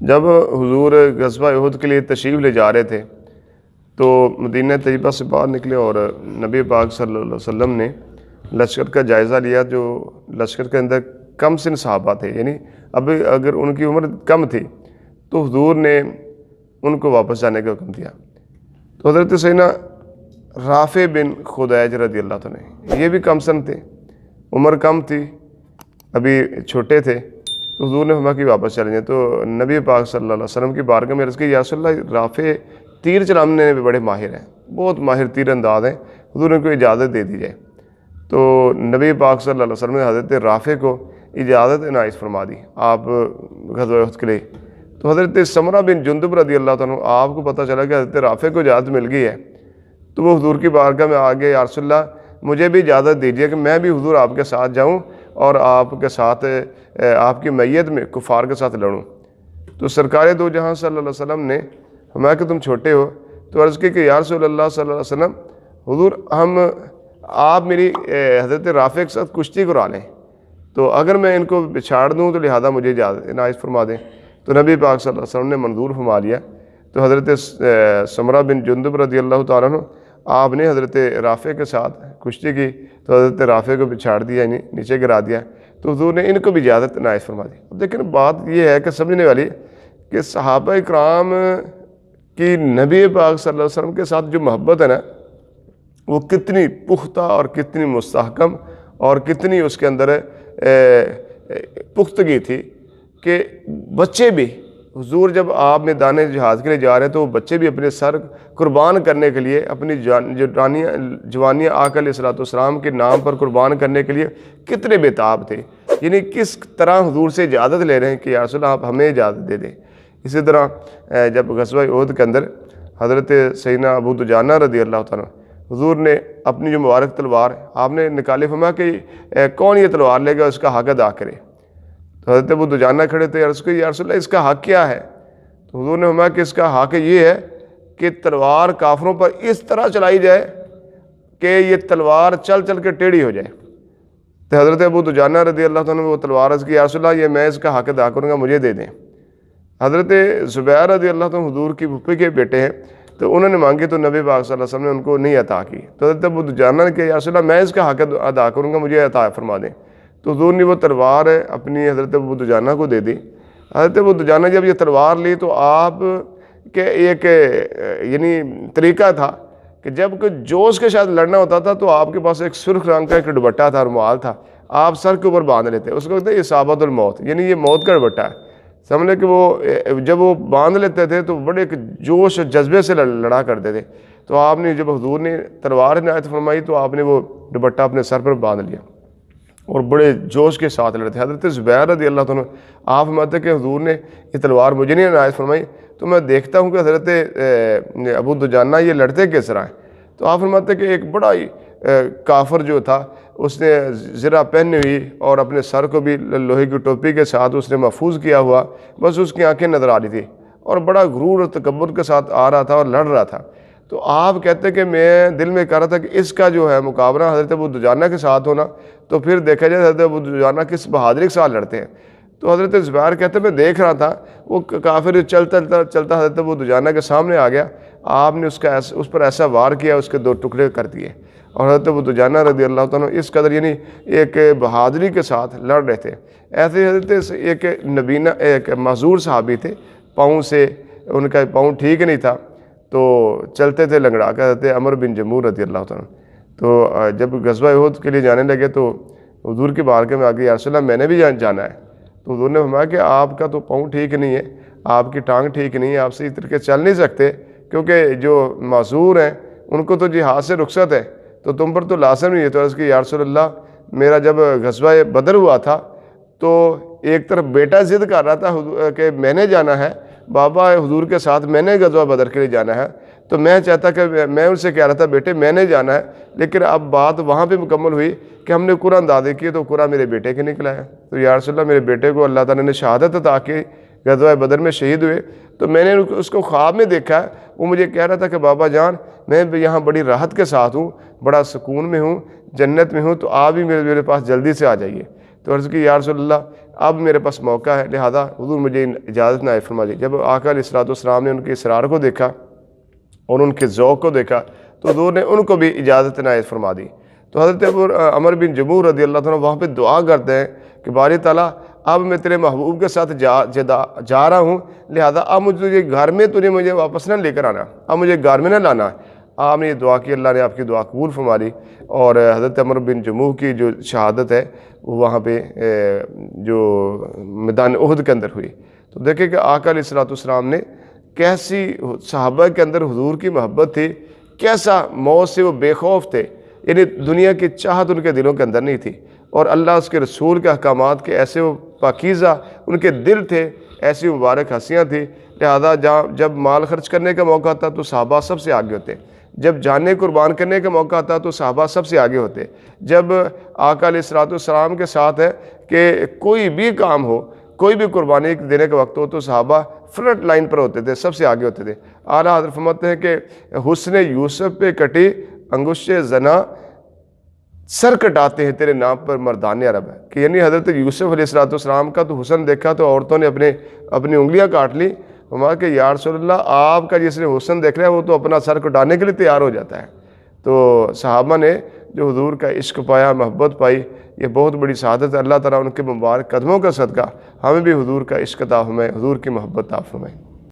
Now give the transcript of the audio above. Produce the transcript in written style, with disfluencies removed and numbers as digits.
جب حضور غزوہ احد کے لیے تشریف لے جا رہے تھے تو مدینہ طیبہ سے باہر نکلے اور نبی پاک صلی اللہ علیہ وسلم نے لشکر کا جائزہ لیا. جو لشکر کے اندر کم سن صحابہ تھے، یعنی اب اگر ان کی عمر کم تھی تو حضور نے ان کو واپس جانے کا حکم دیا. تو حضرت سیدنا رافع بن خدیج رضی اللہ عنہ یہ بھی کم سن تھے، عمر کم تھی، ابھی چھوٹے تھے. تو حضور نے فرمایا کہ واپس چلیں جائیں. تو نبی پاک صلی اللہ علیہ وسلم کی بارگاہ میں عرض کی، یا رسول اللہ رافع تیر چلانے میں بڑے ماہر ہیں، بہت ماہر تیر انداز ہیں، حضور نے کو اجازت دے دی جائے. تو نبی پاک صلی اللہ علیہ وسلم نے حضرت رافع کو اجازت عنایت فرما دی آپ غزوہ احد کے لیے. تو حضرت سمرہ بن جندب رضی اللہ عنہ آپ کو پتہ چلا کہ حضرت رافع کو اجازت مل گئی ہے. تو وہ حضور کی بارگاہ میں آگے، یا رسول اللہ مجھے بھی اجازت دیجیے کہ میں بھی حضور آپ کے ساتھ جاؤں اور آپ کے ساتھ آپ کی میت میں کفار کے ساتھ لڑوں. تو سرکار دو جہاں صلی اللہ علیہ وسلم نے فرمایا کہ تم چھوٹے ہو. تو عرض کی کہ یا رسول اللہ صلی اللہ علیہ وسلم حضور آپ میری حضرت رافع کے ساتھ کشتی کرا لیں، تو اگر میں ان کو بچھاڑ دوں تو لہذا مجھے اجازت عنایت فرما دیں. تو نبی پاک صلی اللہ علیہ وسلم نے منظور فرما لیا. تو حضرت سمرہ بن جندب رضی اللہ تعالیٰ عنہ آپ نے حضرت رافع کے ساتھ کشتی کی. تو حضرت رافع کو بچھاڑ دیا، یعنی نیچے گرا دیا. تو حضور نے ان کو بھی اجازت عنایت فرما دی. اب لیکن بات یہ ہے کہ سمجھنے والی کہ صحابہ اکرام کی نبی پاک صلی اللہ علیہ وسلم کے ساتھ جو محبت ہے نا، وہ کتنی پختہ اور کتنی مستحکم اور کتنی اس کے اندر پختگی تھی کہ بچے بھی، حضور جب آپ میدان جہاد کے لیے جا رہے ہیں تو وہ بچے بھی اپنے سر قربان کرنے کے لیے، اپنی جوانیاں آقا علیہ الصلوۃ والسلام کے نام پر قربان کرنے کے لیے کتنے بےتاب تھے. یعنی کس طرح حضور سے اجازت لے رہے ہیں کہ یا رسول اللہ آپ ہمیں اجازت دے دیں. اسی طرح جب غزوہ احد کے اندر حضرت سیدنا ابو دجانہ رضی اللہ تعالیٰ حضور نے اپنی جو مبارک تلوار آپ نے نکالی، فرمایا کہ کون یہ تلوار لے گا اس کا حق ادا کرے. تو حضرت ابو دجانہ کھڑے تھے، عرض کی یا رسول اللہ اس کا حق کیا ہے؟ تو حضور نے فرمایا کہ اس کا حق یہ ہے کہ تلوار کافروں پر اس طرح چلائی جائے کہ یہ تلوار چل چل کے ٹیڑھی ہو جائے. تو حضرت ابو دجانہ رضی اللہ عنہ نے وہ تلوار عرض کی، یا رسول اللہ یہ میں اس کا حق ادا کروں گا، مجھے دے دیں. حضرت زبیر رضی اللہ عنہ حضور کی پھوپھی کے بیٹے ہیں، تو انہوں نے مانگی تو نبی پاک صلی اللہ علیہ وسلم نے ان کو نہیں عطا کی. تو حضرت ابو دجانہ نے کہا یا رسول اللہ میں اس کا حق ادا کروں گا، مجھے عطا فرما دیں. تو حضور نے وہ تلوار اپنی حضرت ابو دجانہ کو دے دی. حضرت ابو دجانہ جب یہ تلوار لی تو آپ کے ایک یعنی طریقہ تھا کہ جب کوئی جوش کے ساتھ لڑنا ہوتا تھا تو آپ کے پاس ایک سرخ رنگ کا ایک دوپٹہ تھا، رومال تھا، آپ سر کے اوپر باندھ لیتے. اس کو کہتے ہیں اصابت الموت، یعنی یہ موت کا دوپٹہ ہے. سمجھ لیں کہ وہ جب وہ باندھ لیتے تھے تو بڑے ایک جوش اور جذبے سے لڑا کرتے تھے. تو آپ نے جب حضور نے تلوار عنایت فرمائی تو آپ نے وہ دوپٹہ اپنے سر پر باندھ لیا اور بڑے جوش کے ساتھ لڑتے. حضرت زبیر رضی اللہ عنہ آپ فرماتے کہ حضور نے یہ تلوار مجھے نہیں عنایت فرمائی تو میں دیکھتا ہوں کہ حضرت ابو دجانہ یہ لڑتے کس طرح ہیں. تو آپ فرماتے کہ ایک بڑا ہی کافر جو تھا اس نے زرہ پہنی ہوئی اور اپنے سر کو بھی لوہے کی ٹوپی کے ساتھ اس نے محفوظ کیا ہوا، بس اس کی آنکھیں نظر آ رہی تھی اور بڑا غرور اور تکبر کے ساتھ آ رہا تھا اور لڑ رہا تھا. تو آپ کہتے کہ میں دل میں کہہ رہا تھا کہ اس کا جو ہے مقابلہ حضرت ابو دجانہ کے ساتھ ہونا تو پھر دیکھا جائے حضرت ابو دجانہ کس بہادری کے ساتھ لڑتے ہیں. تو حضرت زبیر کہتے میں دیکھ رہا تھا وہ کافر چلتا حضرت ابو دجانہ کے سامنے آ گیا، آپ نے اس پر ایسا وار کیا، اس کے 2 ٹکڑے کر دیے. اور حضرت ابو دجانہ رضی اللہ تعالیٰ اس قدر یعنی ایک بہادری کے ساتھ لڑ رہے تھے. ایسے حضرت ایک نبینہ ایک معذور صحابی تھے، پاؤں سے ان کا پاؤں ٹھیک نہیں تھا تو چلتے تھے لنگڑا کر. حضرت عمر بن جمور رضی اللہ تعالیٰ تو جب غزوہ احد کے لیے جانے لگے تو حضور کی بارگاہ میں آگے یا رسول اللہ میں نے بھی جانا ہے. تو حضور نے فرمایا کہ آپ کا تو پاؤں ٹھیک نہیں ہے، آپ کی ٹانگ ٹھیک نہیں ہے، آپ سے اس طریقے چل نہیں سکتے کیونکہ جو معذور ہیں ان کو تو جہاد سے رخصت ہے تو تم پر تو لازم نہیں ہے. تو عرض کی یا رسول اللہ میرا جب غزوہ بدر ہوا تھا تو ایک طرف بیٹا ضد کر رہا تھا کہ میں نے جانا ہے، بابا حضور کے ساتھ میں نے غزوہ بدر کے لیے جانا ہے، تو میں چاہتا کہ میں ان سے کہہ رہا تھا بیٹے میں نے جانا ہے، لیکن اب بات وہاں پہ مکمل ہوئی کہ ہم نے قرآن دادے کی تو قرآن میرے بیٹے کے نکلا ہے. تو یا رسول اللہ میرے بیٹے کو اللہ تعالیٰ نے شہادت عطا کی، غزوہ بدر میں شہید ہوئے. تو میں نے اس کو خواب میں دیکھا ہے، وہ مجھے کہہ رہا تھا کہ بابا جان میں یہاں بڑی راحت کے ساتھ ہوں، بڑا سکون میں ہوں، جنت میں ہوں، تو آپ بھی میرے پاس جلدی سے آ جائیے. تو عرض کی یا رسول اللہ اب میرے پاس موقع ہے، لہذا حضور مجھے اجازت نہ فرما دی۔ جب آقا علیہ الصلوۃ والسلام نے ان کے اصرار کو دیکھا اور ان کے ذوق کو دیکھا تو حضور نے ان کو بھی اجازت عنایت فرما دی۔ تو حضرت عمر بن جموح رضی اللہ عنہ وہاں پہ دعا کرتے ہیں کہ باری تعالیٰ اب میں تیرے محبوب کے ساتھ جا رہا ہوں، لہذا اب مجھے گھر میں تو مجھے واپس نہ لے کر آنا، اب مجھے گھر میں نہ لانا۔ آپ نے یہ دعا کی، اللہ نے آپ کی دعا قبول فرما لی، اور حضرت عمر بن جموح کی جو شہادت ہے وہ وہاں پہ جو میدان احد کے اندر ہوئی۔ تو دیکھیں کہ آقا علیہ الصلوۃ والسلام نے کیسی صحابہ کے اندر حضور کی محبت تھی، کیسا موت سے وہ بے خوف تھے، یعنی دنیا کی چاہت ان کے دلوں کے اندر نہیں تھی، اور اللہ اس کے رسول کے احکامات کے ایسے وہ پاکیزہ ان کے دل تھے، ایسی مبارک ہنسیاں تھیں، لہذا جب مال خرچ کرنے کا موقع آتا تو صحابہ سب سے آگے ہوتے، جب جانیں قربان کرنے کا موقع آتا تو صحابہ سب سے آگے ہوتے، جب آقا علیہ الصلوۃ والسلام کے ساتھ ہے کہ کوئی بھی کام ہو، کوئی بھی قربانی دینے کا وقت ہو تو صحابہ فرنٹ لائن پر ہوتے تھے، سب سے آگے ہوتے تھے۔ اعلیٰ حضرت فرماتے ہیں کہ حسن یوسف پہ کٹی انگشت زنا، سر کٹاتے ہیں تیرے نام پر مردان عرب ہے، کہ یعنی حضرت یوسف علیہ الصلوۃ والسلام کا تو حسن دیکھا تو عورتوں نے اپنی انگلیاں کاٹ لی، فرمایا کہ یا رسول اللہ آپ کا جس نے حسن دیکھ رہا ہے وہ تو اپنا سر کٹانے کے لیے تیار ہو جاتا ہے۔ تو صحابہ نے جو حضور کا عشق پایا، محبت پائی، یہ بہت بڑی سعادت ہے۔ اللہ تعالیٰ ان کے مبارک قدموں کا صدقہ ہمیں بھی حضور کا عشق عطا فرمائے، حضور کی محبت عطا فرمائے۔